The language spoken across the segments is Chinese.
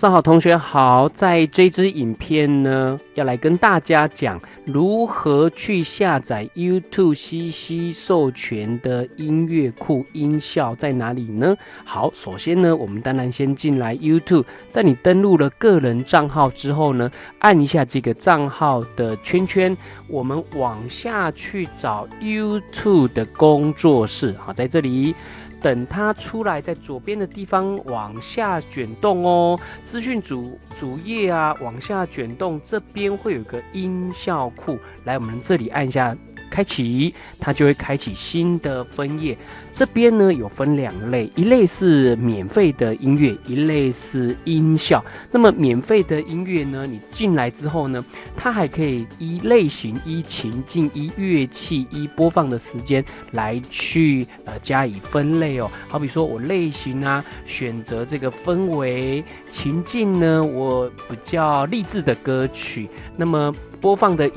上好，同学好。在这支影片呢，要来跟大家讲如何去下载 YouTube CC 授权的音乐库音效在哪里呢？好，首先呢，我们当然先进来 YouTube， 在你登录了个人账号之后呢，按一下这个账号的圈圈，我们往下去找 YouTube 的工作室。好，在这里。等它出来，在左边的地方往下卷动哦。资讯主页啊，往下卷动，这边会有个音效库。来，我们这里按一下开启，它就会开启新的分页。这边呢有分两类，一类是免费的音乐，一类是音效。那么免费的音乐呢，你进来之后呢，它还可以依类型、依情境、依乐器、依播放的时间来去加以分类哦。好比说我类型啊，选择这个氛围情境呢，我比较励志的歌曲，那么播放的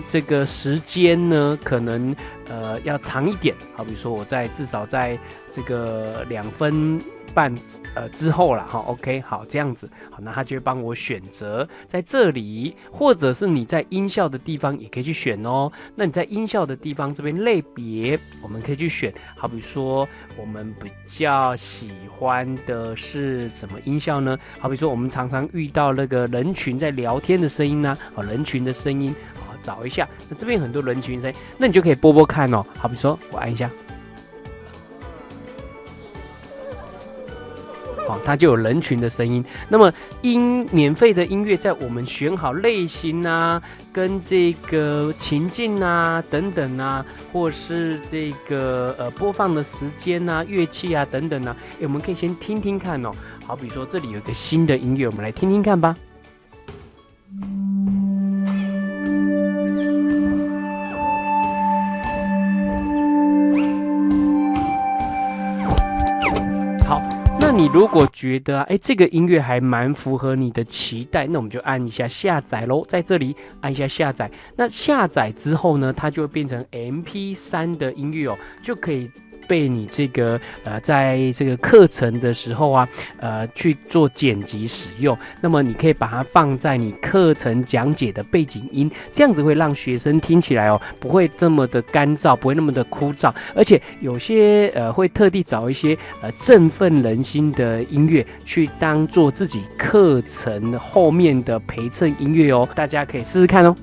这个时间呢，可能要长一点。好比说我至少在这个2分半之后啦，哈 ，OK， 好，这样子，好，那他就会帮我选择在这里，或者是你在音效的地方也可以去选哦。那你在音效的地方这边类别，我们可以去选，好比说我们比较喜欢的是什么音效呢？好比说我们常常遇到那个人群在聊天的声音呢，人群的声音，好，找一下，那这边很多人群声音，那你就可以播看哦。好比说我按一下。好，它就有人群的声音。那么免费的音乐，在我们选好类型啊，跟这个情境啊等等啊，或是这个播放的时间啊、乐器啊等等啊，我们可以先听听看哦。好比说这里有一个新的音乐，我们来听听看吧。好。那你如果觉得这个音乐还蛮符合你的期待，那我们就按一下下载咯，在这里按一下下载。那下载之后呢，它就会变成 MP3 的音乐哦，就可以被你这个在这个课程的时候啊，去做剪辑使用。那么你可以把它放在你课程讲解的背景音，这样子会让学生听起来哦，不会这么的干燥，不会那么的枯燥。而且有些会特地找一些振奋人心的音乐，去当做自己课程后面的陪衬音乐哦。大家可以试试看哦。